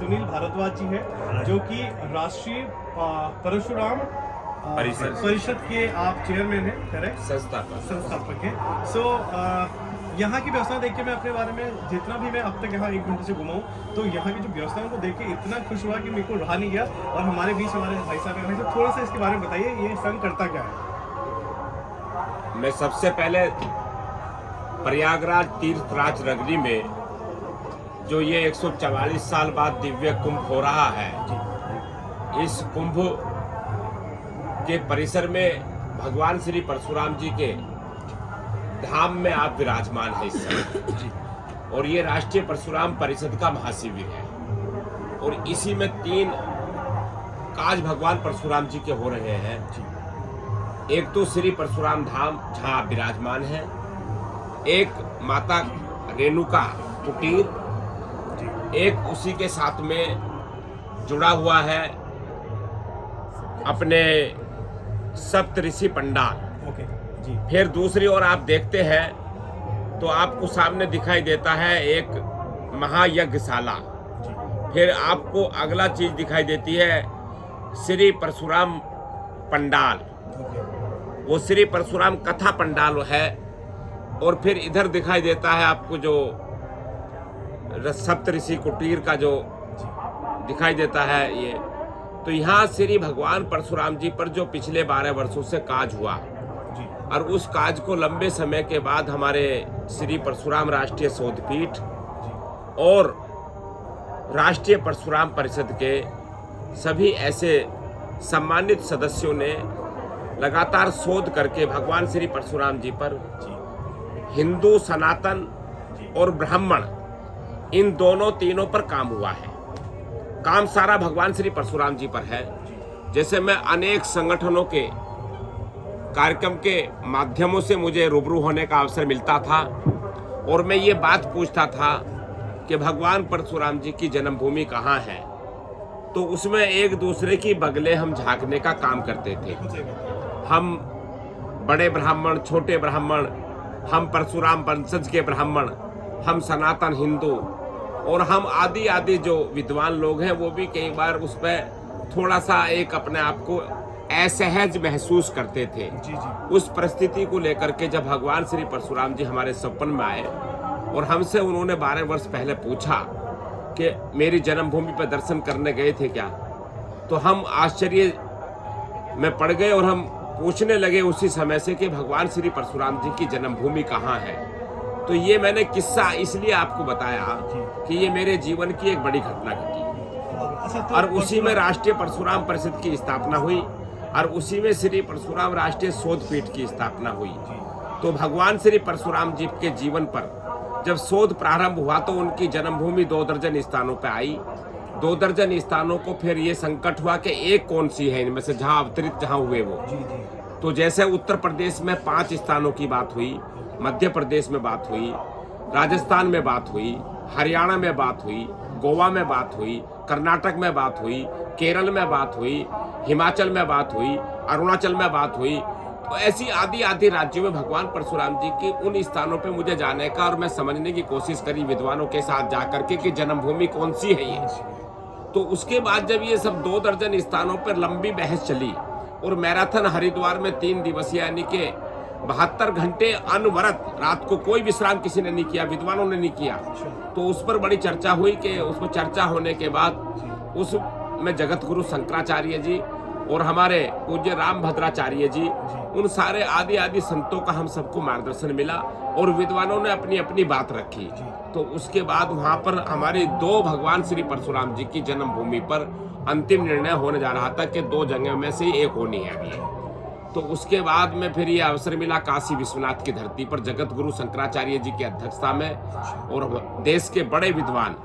सुनील भारद्वाज जी है, जो कि राष्ट्रीय परशुराम परिषद के आप चेयरमैन हैं, करेक्ट? संस्थापक हैं। सो यहाँ की व्यवस्था देख के मैं अपने बारे में जितना भी मैं अब तक यहाँ 1 घंटे से घुमा हूँ, तो यहाँ की जो व्यवस्थाओं को देख के इतना खुश हुआ कि मेरे को रहा नहीं गया। और हमारे बीच हमारे भाई साहब हैं, तो थोड़ा सा इसके बारे में बताइए, ये संघ करता क्या है? मैं सबसे पहले प्रयागराज तीर्थराज नगरी में जो ये 144 साल बाद दिव्य कुंभ हो रहा है, इस कुंभ के परिसर में भगवान श्री परशुराम जी के धाम में आप विराजमान है इस समय। और ये राष्ट्रीय परशुराम परिषद का महाशिविर है, और इसी में 3 काज भगवान परशुराम जी के हो रहे हैं। एक तो श्री परशुराम धाम जहाँ आप विराजमान हैं, एक माता रेणुका कुटीर, एक उसी के साथ में जुड़ा हुआ है अपने सप्तऋषि पंडाल। फिर दूसरी ओर आप देखते हैं तो आपको सामने दिखाई देता है एक महायज्ञशाला। फिर आपको अगला चीज दिखाई देती है श्री परशुराम पंडाल, वो श्री परशुराम कथा पंडाल है। और फिर इधर दिखाई देता है आपको जो सप्तऋषि कुटीर का जो दिखाई देता है ये। तो यहाँ श्री भगवान परशुराम जी पर जो पिछले 12 वर्षों से काज हुआ, और उस काज को लंबे समय के बाद हमारे श्री परशुराम राष्ट्रीय शोधपीठ और राष्ट्रीय परशुराम परिषद के सभी ऐसे सम्मानित सदस्यों ने लगातार शोध करके भगवान श्री परशुराम जी पर हिंदू, सनातन और ब्राह्मण, इन तीनों पर काम हुआ है। काम सारा भगवान श्री परशुराम जी पर है। जैसे मैं अनेक संगठनों के कार्यक्रम के माध्यमों से मुझे रूबरू होने का अवसर मिलता था, और मैं ये बात पूछता था कि भगवान परशुराम जी की जन्मभूमि कहाँ है, तो उसमें एक दूसरे की बगले हम झांकने का काम करते थे। हम बड़े ब्राह्मण, छोटे ब्राह्मण, हम परशुराम वंशज के ब्राह्मण, हम सनातन हिंदू, और हम आदि आदि जो विद्वान लोग हैं वो भी कई बार उस पर थोड़ा सा एक अपने आप को असहज महसूस करते थे। उस परिस्थिति को लेकर के जब भगवान श्री परशुराम जी हमारे सपन में आए और हमसे उन्होंने 12 वर्ष पहले पूछा कि मेरी जन्मभूमि पर दर्शन करने गए थे क्या, तो हम आश्चर्य में पड़ गए और हम पूछने लगे उसी समय से कि भगवान श्री परशुराम जी की जन्मभूमि कहाँ है। तो ये मैंने किस्सा इसलिए आपको बताया कि ये मेरे जीवन की एक बड़ी घटना घटी, और उसी में राष्ट्रीय परशुराम परिषद की स्थापना हुई, और उसी में श्री परशुराम राष्ट्रीय शोधपीठ की स्थापना हुई। तो भगवान श्री परशुराम जी के जीवन पर जब शोध प्रारंभ हुआ तो उनकी जन्मभूमि 2 दर्जन स्थानों पर आई। 2 दर्जन स्थानों को फिर ये संकट हुआ कि एक कौन सी है इनमें से जहाँ अवतरित जहाँ हुए वो। तो जैसे उत्तर प्रदेश में 5 स्थानों की बात हुई, मध्य प्रदेश में बात हुई, राजस्थान में बात हुई, हरियाणा में बात हुई, गोवा में बात हुई, कर्नाटक में बात हुई, केरल में बात हुई, हिमाचल में बात हुई, अरुणाचल में बात हुई। तो ऐसी आदि आदि राज्यों में भगवान परशुराम जी के उन स्थानों पे मुझे जाने का और मैं समझने की कोशिश करी विद्वानों के साथ जाकर के कि जन्मभूमि कौन सी है ये। तो उसके बाद जब ये सब 2 दर्जन स्थानों पर लंबी बहस चली और मैराथन हरिद्वार में 3 दिवसीय यानी कि 72 घंटे अनवरत, रात को कोई विश्राम किसी ने नहीं किया, विद्वानों ने नहीं किया, तो उस पर बड़ी चर्चा हुई कि उसमें चर्चा होने के बाद उसमें जगत गुरु शंकराचार्य जी और हमारे पूज्य राम भद्राचार्य जी, उन सारे आदि आदि संतों का हम सबको मार्गदर्शन मिला और विद्वानों ने अपनी अपनी बात रखी। तो उसके बाद वहाँ पर हमारी 2 भगवान श्री परशुराम जी की जन्मभूमि पर अंतिम निर्णय होने जा रहा था कि 2 जगह में से एक होनी है अभी। तो उसके बाद में फिर ये अवसर मिला काशी विश्वनाथ की धरती पर जगत गुरु शंकराचार्य जी की अध्यक्षता में, और देश के बड़े विद्वान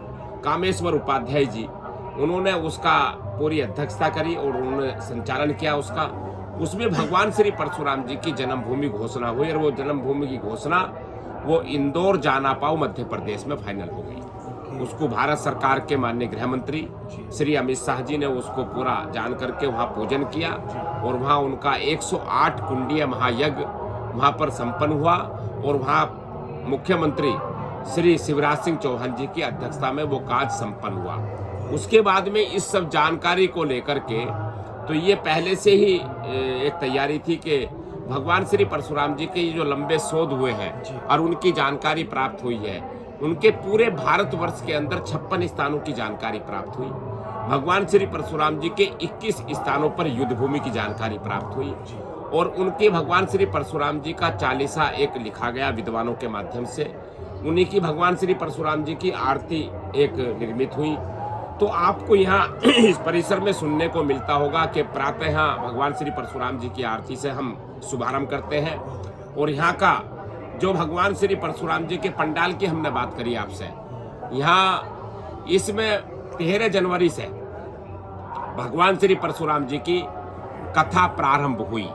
कामेश्वर उपाध्याय जी, उन्होंने उसका पूरी अध्यक्षता करी और उन्होंने संचालन किया उसका। उसमें भगवान श्री परशुराम जी की जन्मभूमि घोषणा हुई, और वो जन्मभूमि की घोषणा वो इंदौर जानापाव मध्य प्रदेश में फाइनल हो गई। उसको भारत सरकार के माननीय गृह मंत्री श्री अमित शाह जी ने उसको पूरा जान करके वहाँ पूजन किया, और वहाँ उनका 108 कुंडीय महायज्ञ वहाँ पर संपन्न हुआ, और वहाँ मुख्यमंत्री श्री शिवराज सिंह चौहान जी की अध्यक्षता में वो काज संपन्न हुआ। उसके बाद में इस सब जानकारी को लेकर के तो ये पहले से ही एक तैयारी थी कि भगवान श्री परशुराम जी के जो लंबे शोध हुए हैं और उनकी जानकारी प्राप्त हुई है, उनके पूरे भारतवर्ष के अंदर 56 स्थानों की जानकारी प्राप्त हुई। भगवान श्री परशुराम जी के 21 स्थानों पर युद्ध भूमि की जानकारी प्राप्त हुई और उनके भगवान श्री परशुराम जी का चालीसा एक लिखा गया विद्वानों के माध्यम से। उन्हीं की भगवान श्री परशुराम जी की आरती एक निर्मित हुई। तो आपको यहाँ इस परिसर में सुनने को मिलता होगा कि प्रातः यहाँ भगवान श्री परशुराम जी की आरती से हम शुभारंभ करते हैं। और यहाँ का जो भगवान श्री परशुराम जी के पंडाल की हमने बात करी आपसे, यहाँ इसमें 13 जनवरी से भगवान श्री परशुराम जी की कथा प्रारंभ हुई।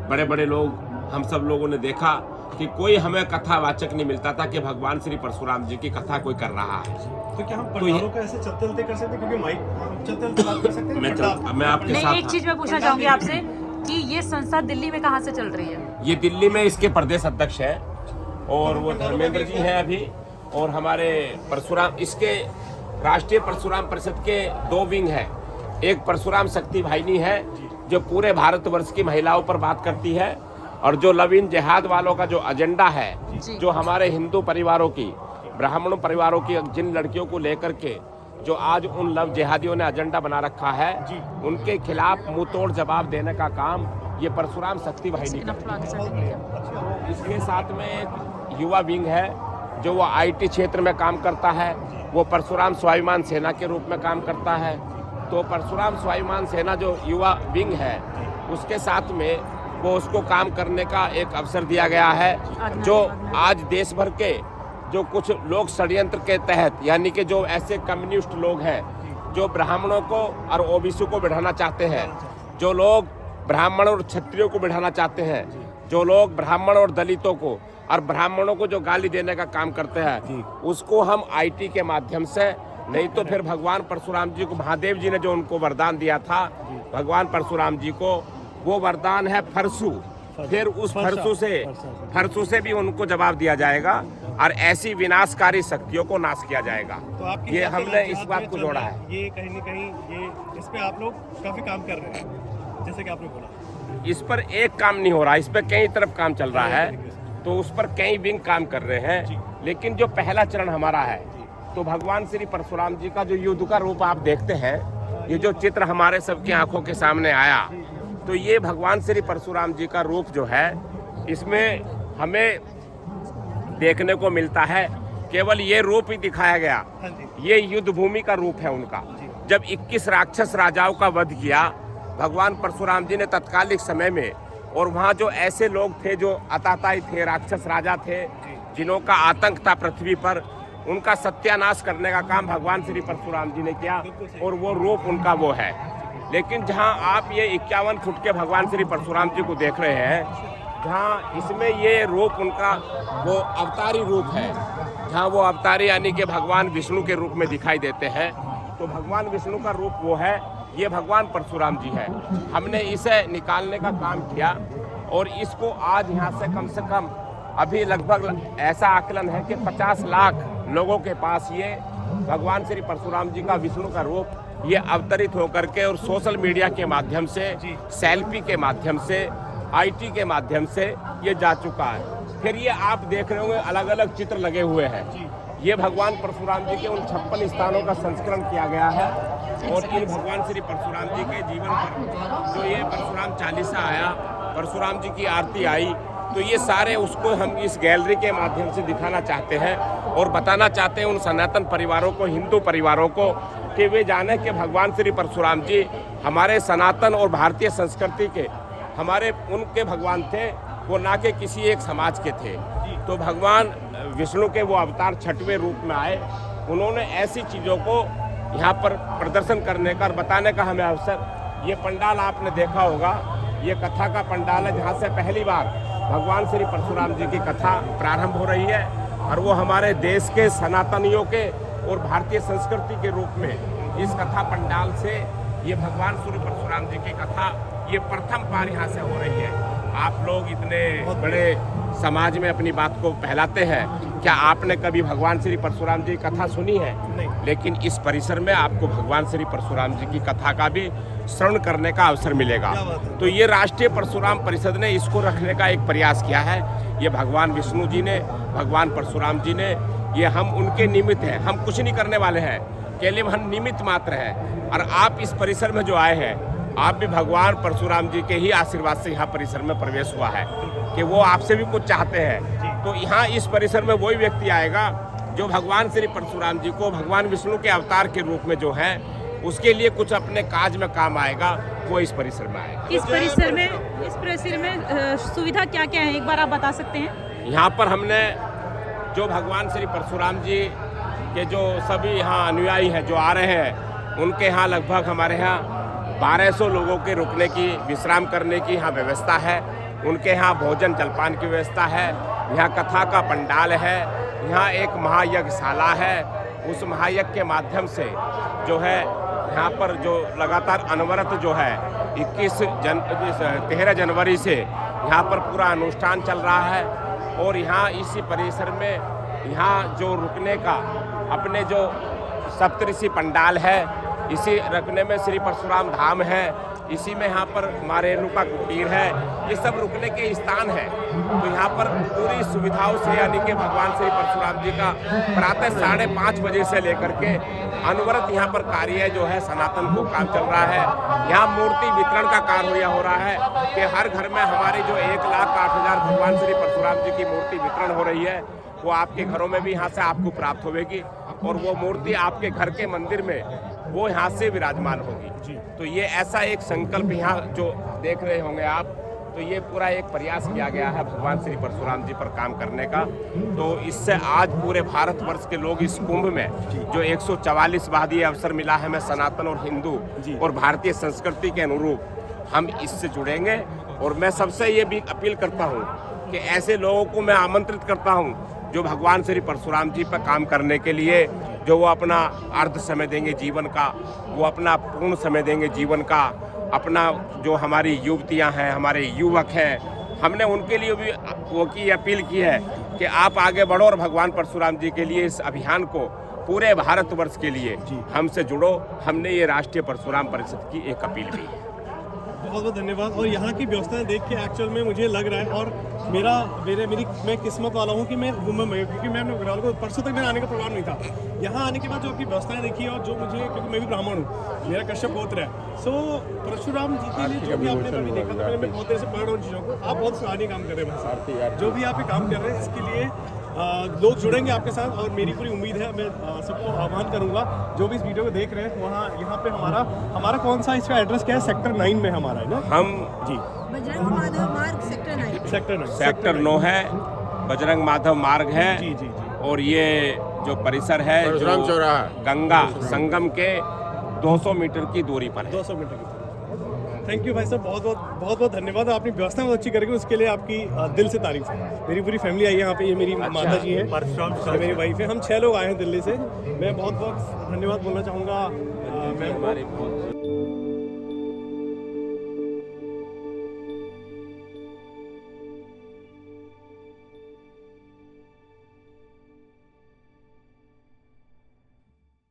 बड़े बड़े लोग, हम सब लोगों ने देखा कि कोई हमें कथावाचक नहीं मिलता था कि भगवान श्री परशुराम जी की कथा कोई कर रहा है। तो क्या हम पंडालों को ऐसे चलते कर सकते हैं, क्योंकि माइक चलते बात कर सकते हैं? मैं आपके साथ एक चीज मैं पूछना चाहूंगी आपसे कि ये संस्था दिल्ली में कहाँ से चल रही है? ये दिल्ली में इसके प्रदेश अध्यक्ष है और वो धर्मेंद्र जी हैं अभी, और हमारे परशुराम, इसके राष्ट्रीय परशुराम परिषद के 2 विंग है। एक परशुराम शक्ति वाहिनी है जो पूरे भारतवर्ष की महिलाओं पर बात करती है, और जो लव इन जिहाद वालों का जो एजेंडा है, जो हमारे हिंदू परिवारों की, ब्राह्मणों परिवारों की जिन लड़कियों को लेकर के जो आज उन लव जिहादियों ने एजेंडा बना रखा है, उनके खिलाफ मुंह तोड़ जवाब देने का काम ये परशुराम शक्ति वाहिनी करती है। इसके साथ में एक युवा विंग है जो वो IT क्षेत्र में काम करता है, वो परशुराम स्वाभिमान सेना के रूप में काम करता है। तो परशुराम स्वाभिमान सेना जो युवा विंग है, उसके साथ में वो उसको काम करने का एक अवसर दिया गया है। जो आज देश भर के जो कुछ लोग षड्यंत्र के तहत, यानी कि जो ऐसे कम्युनिस्ट लोग हैं जो ब्राह्मणों को और OBC को बढ़ाना चाहते हैं, जो लोग ब्राह्मण और क्षत्रियों को बढ़ाना चाहते हैं, जो लोग ब्राह्मण और दलितों को और ब्राह्मणों को जो गाली देने का काम करते हैं, उसको हम IT के माध्यम से, नहीं तो फिर भगवान परशुराम जी को, महादेव जी ने जो उनको वरदान दिया था भगवान परशुराम जी को, वो वरदान है फरसू। फिर उस फरसू से भी उनको जवाब दिया जाएगा और ऐसी विनाशकारी शक्तियों को नाश किया जाएगा। तो ये हमने इस बात को जोड़ा है। ये कहीं न कहीं ये इस पे आप लोग काफी काम कर रहे हैं, जैसे कि आपने बोला। इस पर एक काम नहीं हो रहा, इस पर कई तरफ काम चल रहा है, तो उस पर कई विंग काम कर रहे हैं। लेकिन जो पहला चरण हमारा है, तो भगवान श्री परशुराम जी का जो युद्ध का रूप आप देखते हैं, ये जो चित्र हमारे सबकी आंखों के सामने आया, तो ये भगवान श्री परशुराम जी का रूप जो है, इसमें हमें देखने को मिलता है केवल ये रूप ही दिखाया गया। ये युद्ध भूमि का रूप है उनका। जब 21 राक्षस राजाओं का वध किया भगवान परशुराम जी ने तत्कालिक समय में, और वहाँ जो ऐसे लोग थे जो अताताई थे, राक्षस राजा थे, जिन्हों का आतंक था पृथ्वी पर, उनका सत्यानाश करने का काम भगवान श्री परशुराम जी ने किया, और वो रूप उनका वो है। लेकिन जहाँ आप ये 51 फुट के भगवान श्री परशुराम जी को देख रहे हैं, जहाँ इसमें ये रूप उनका वो अवतारी रूप है, जहाँ वो अवतारी यानी कि भगवान विष्णु के रूप में दिखाई देते हैं, तो भगवान विष्णु का रूप वो है, ये भगवान परशुराम जी है। हमने इसे निकालने का काम किया और इसको आज यहाँ से कम अभी लगभग ऐसा आकलन है कि 50 लाख लोगों के पास ये भगवान श्री परशुराम जी का विष्णु का रूप ये अवतरित होकर के और सोशल मीडिया के माध्यम से, सेल्फी के माध्यम से, IT के माध्यम से ये जा चुका है। फिर ये आप देख रहे होंगे अलग अलग चित्र लगे हुए हैं। ये भगवान परशुराम जी के उन 56 स्थानों का संस्करण किया गया है, और इन भगवान श्री परशुराम जी के जीवन पर जो ये परशुराम चालीसा आया, परशुराम जी की आरती आई, तो ये सारे उसको हम इस गैलरी के माध्यम से दिखाना चाहते हैं और बताना चाहते हैं उन सनातन परिवारों को, हिंदू परिवारों को, कि वे जाने कि भगवान श्री परशुराम जी हमारे सनातन और भारतीय संस्कृति के, हमारे उनके भगवान थे, वो ना कि किसी एक समाज के थे। तो भगवान विष्णु के वो अवतार 6वें रूप में आए, उन्होंने ऐसी चीज़ों को यहाँ पर प्रदर्शन करने का और बताने का हमें अवसर। ये पंडाल आपने देखा होगा, ये कथा का पंडाल है, जहाँ से पहली बार भगवान श्री परशुराम जी की कथा प्रारंभ हो रही है, और वो हमारे देश के सनातनियों के और भारतीय संस्कृति के रूप में इस कथा पंडाल से ये भगवान श्री परशुराम जी की कथा ये प्रथम बार यहाँ से हो रही है। आप लोग इतने बड़े समाज में अपनी बात को फैलाते हैं, क्या आपने कभी भगवान श्री परशुराम जी की कथा सुनी है? नहीं। लेकिन इस परिसर में आपको भगवान श्री परशुराम जी की कथा का भी श्रवण करने का अवसर मिलेगा। क्या बात है। तो ये राष्ट्रीय परशुराम परिषद ने इसको रखने का एक प्रयास किया है। ये भगवान विष्णु जी ने, भगवान परशुराम जी ने, ये हम उनके निमित्त हैं, हम कुछ नहीं करने वाले हैं, केवल हम निमित्त मात्र हैं। और आप इस परिसर में जो आए हैं, आप भी भगवान परशुराम जी के ही आशीर्वाद से यहाँ परिसर में प्रवेश हुआ है कि वो आपसे भी कुछ चाहते हैं। तो यहाँ इस परिसर में वही व्यक्ति आएगा जो भगवान श्री परशुराम जी को भगवान विष्णु के अवतार के रूप में जो है उसके लिए कुछ अपने काज में काम आएगा, वो इस परिसर में आएगा। इस परिसर में सुविधा क्या क्या है, एक बार आप बता सकते हैं? यहाँ पर हमने जो भगवान श्री परशुराम जी के जो सभी यहाँ अनुयायी हैं जो आ रहे हैं, उनके यहाँ लगभग हमारे यहाँ 1200 लोगों के रुकने की, विश्राम करने की यहाँ व्यवस्था है। उनके यहाँ भोजन जलपान की व्यवस्था है, यहाँ कथा का पंडाल है, यहाँ एक महायज्ञशाला है। उस महायज्ञ के माध्यम से जो है यहाँ पर जो लगातार अनवरत जो है 13 जनवरी से यहाँ पर पूरा अनुष्ठान चल रहा है। और यहाँ इसी परिसर में यहाँ जो रुकने का अपने जो सप्तऋषि पंडाल है, इसी रखने में श्री परशुराम धाम है, इसी में यहाँ पर माँ रेणुका कुटीर है, ये सब रुकने के स्थान है। तो यहाँ पर पूरी सुविधाओं से यानी कि भगवान श्री परशुराम जी का प्रातः 5:30 बजे से लेकर के अनवरत यहाँ पर कार्य जो है सनातन को काम चल रहा है। यहाँ मूर्ति वितरण का कार्य हो रहा है कि हर घर में हमारी जो 1,08,000 भगवान श्री परशुराम जी की मूर्ति वितरण हो रही है, वो आपके घरों में भी यहाँ से आपको प्राप्त होगी और वो मूर्ति आपके घर के मंदिर में वो यहाँ से विराजमान होगी। तो ये ऐसा एक संकल्प यहाँ जो देख रहे होंगे आप, तो ये पूरा एक प्रयास किया गया है भगवान श्री परशुराम जी पर काम करने का। तो इससे आज पूरे भारतवर्ष के लोग इस कुंभ में जो 144 वादी अवसर मिला है, मैं सनातन और हिंदू और भारतीय संस्कृति के अनुरूप हम इससे जुड़ेंगे। और मैं सबसे ये भी अपील करता हूँ कि ऐसे लोगों को मैं आमंत्रित करता हूँ जो भगवान श्री परशुराम जी पर काम करने के लिए जो वो अपना अर्ध समय देंगे जीवन का, वो अपना पूर्ण समय देंगे जीवन का, अपना जो हमारी युवतियां हैं, हमारे युवक हैं, हमने उनके लिए भी वो की अपील की है कि आप आगे बढ़ो और भगवान परशुराम जी के लिए इस अभियान को पूरे भारतवर्ष के लिए हमसे जुड़ो। हमने ये राष्ट्रीय परशुराम परिषद की एक अपील की है। बहुत बहुत धन्यवाद। और यहाँ की व्यवस्था देख के एक्चुअल में मुझे लग रहा है, और मैं किस्मत वाला हूँ कि मैं मुंबई में, क्योंकि मैं अपने घरवालों को परसों तक मेरा आने का प्रोग्राम नहीं था। यहाँ आने के बाद जो आपकी व्यवस्थाएं देखी और जो मुझे, क्योंकि मैं भी ब्राह्मण हूँ, मेरा कश्यप गोत्र है, सो परशुराम जी के लिए जो भी आपने अभी देखा था, मैं बहुत देर से पढ़ रहा हूँ चीज़ों को, आप बहुत सराहनीय काम कर रहे हैं। जो भी आप ये काम कर रहे हैं इसके लिए लोग जुड़ेंगे आपके साथ, और मेरी पूरी उम्मीद है, मैं सबको आह्वान करूंगा जो भी इस वीडियो को देख रहे हैं, वहाँ यहाँ पे हमारा कौन सा इसका एड्रेस क्या है? सेक्टर 9 में हमारा है ना? हम जी बजरंग माधव मार्ग सेक्टर 9 है, बजरंग माधव मार्ग है। जी जी जी। और ये जो परिसर है जो गंगा संगम के 200 मीटर की दूरी पर है। 200 मीटर की। थैंक यू भाई साहब, बहुत बहुत धन्यवाद। आपने व्यवस्था बहुत अच्छी करेंगे, उसके लिए आपकी दिल से तारीफ है। मेरी पूरी फैमिली आई है यहाँ पे, ये मेरी माता जी है, मेरी वाइफ है, हम 6 लोग आए हैं दिल्ली से। मैं बहुत बहुत धन्यवाद बोलना चाहूँगा मैम को।